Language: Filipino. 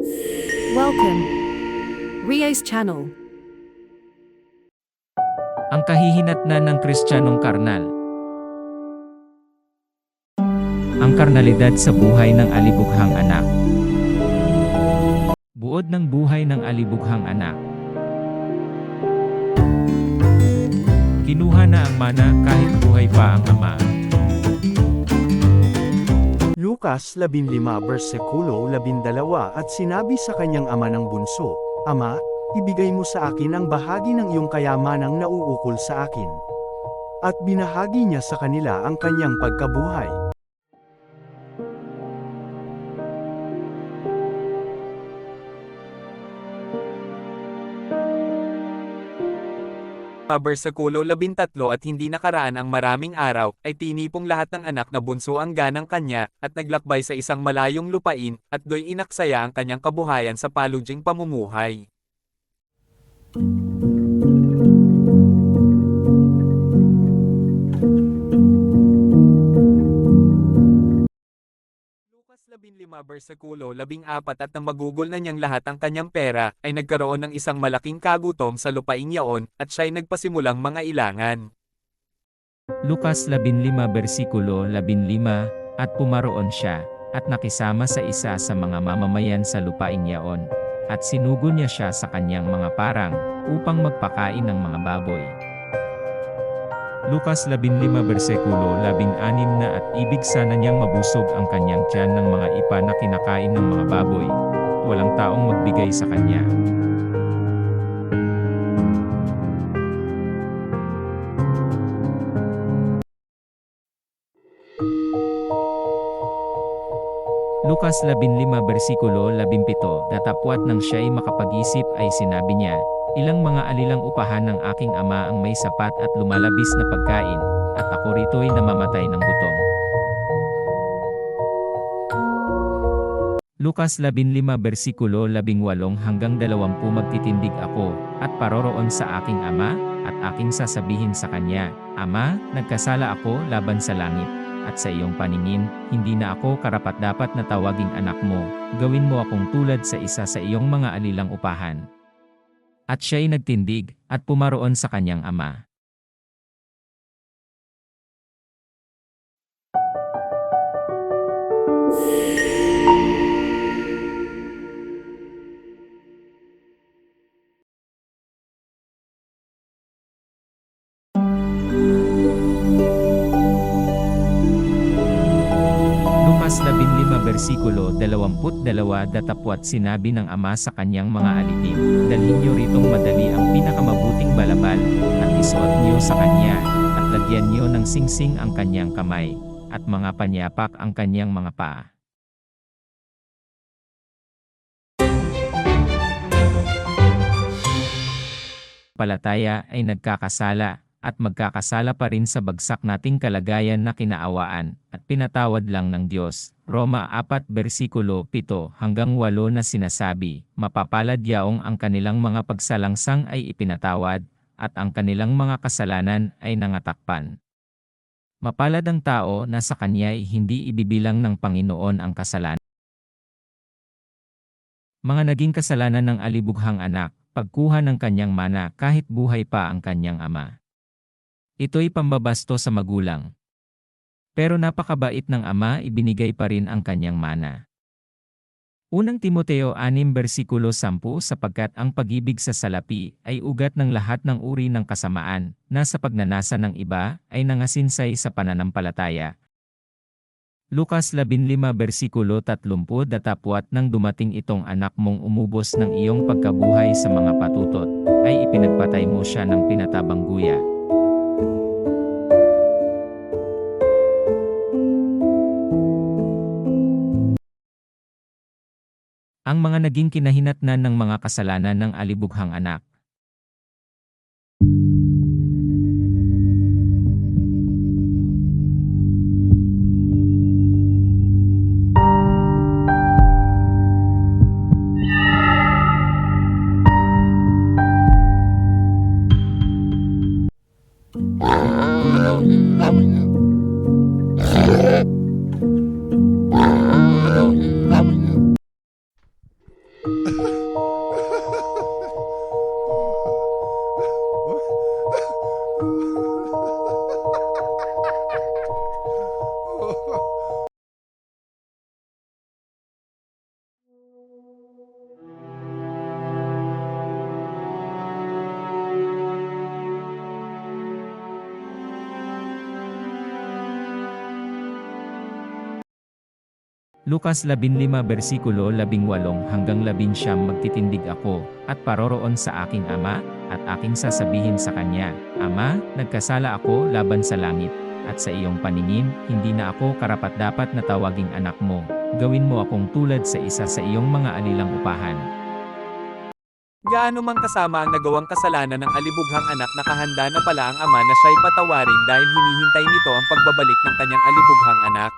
Welcome. Rio's Channel. Ang kahihinatnan ng Kristiyanong karnal. Ang karnalidad sa buhay ng alibughang anak. Buod ng buhay ng alibughang anak. Kinuha na ang mana kahit buhay pa ang ama. Lukas 15 versikulo 12 at sinabi sa kanyang ama ng bunso, Ama, ibigay mo sa akin ang bahagi ng iyong kayamanang nauukol sa akin. At binahagi niya sa kanila ang kanyang pagkabuhay. Versikulo 13 at hindi nakaraan ang maraming araw, ay tinipong lahat ng anak na bunso ang ganang kanya, at naglakbay sa isang malayong lupain, at do'y inaksaya ang kanyang kabuhayan sa palugying pamumuhay. Lukas 15 versikulo 14 at nang magugol na niyang lahat ang kanyang pera, ay nagkaroon ng isang malaking kagutom sa lupaing yaon, at siya'y nagpasimulang mga ilangan. Lukas 15 versikulo 15, at pumaroon siya, at nakisama sa isa sa mga mamamayan sa lupaing yaon, at sinugo niya siya sa kanyang mga parang, upang magpakain ng mga baboy. Lukas 15 versikulo 16 at ibig sana niyang mabusog ang kanyang tiyan ng mga ipa na kinakain ng mga baboy. Walang taong magbigay sa kanya. Lukas 15 versikulo 17, datapwat nang siya'y makapag-isip ay sinabi niya, Ilang mga alilang upahan ng aking ama ang may sapat at lumalabis na pagkain, at ako rito'y namamatay ng gutom. Lukas 15 versikulo 18 hanggang 20 magtitindig ako, at paroroon sa aking ama, at aking sasabihin sa kanya, Ama, nagkasala ako laban sa langit, at sa iyong paningin, hindi na ako karapat-dapat na tawaging anak mo, gawin mo akong tulad sa isa sa iyong mga alilang upahan. At siya'y nagtindig, at pumaroon sa kanyang ama. Lukas 15 versikulo 22 datapwat sinabi ng ama sa kanyang mga alipin, Dalhin niyo ritong madali ang pinakamabuting balabal, at isuot niyo sa kanya, at lagyan niyo ng singsing ang kanyang kamay, at mga panyapak ang kanyang mga paa. Palataya ay nagkakasala, at magkakasala pa rin sa bagsak nating kalagayan na kinaawaan, at pinatawad lang ng Diyos. Roma 4 versikulo 7 hanggang 8 na sinasabi, Mapapalad yaong ang kanilang mga pagsalangsang ay ipinatawad, at ang kanilang mga kasalanan ay nangatakpan. Mapalad ang tao na sa kanya'y hindi ibibilang ng Panginoon ang kasalanan. Mga naging kasalanan ng alibughang anak, pagkuha ng kanyang mana kahit buhay pa ang kanyang ama. Ito'y pambabasto sa magulang. Pero napakabait ng ama, ibinigay pa rin ang kanyang mana. Unang Timoteo 6 versikulo 10 sapagkat ang pag-ibig sa salapi ay ugat ng lahat ng uri ng kasamaan, na sa pagnanasa ng iba ay nangasinsay sa pananampalataya. Lukas 15 versikulo 30 datapwat nang dumating itong anak mong umubos ng iyong pagkabuhay sa mga patutot, ay ipinagpatay mo siya ng pinatabang guya. Ang mga naging kinahinatnan ng mga kasalanan ng alibughang anak. Lukas 15 versikulo 18 hanggang 19 Magtitindig ako, at paroroon sa aking ama, at aking sasabihin sa kanya, Ama, nagkasala ako laban sa langit, at sa iyong paningin, hindi na ako karapat-dapat na tawaging anak mo. Gawin mo akong tulad sa isa sa iyong mga alilang upahan. Gaano mang kasama ang nagawang kasalanan ng alibughang anak, nakahanda na pala ang ama na siya'y patawarin dahil hinihintay nito ang pagbabalik ng kanyang alibughang anak.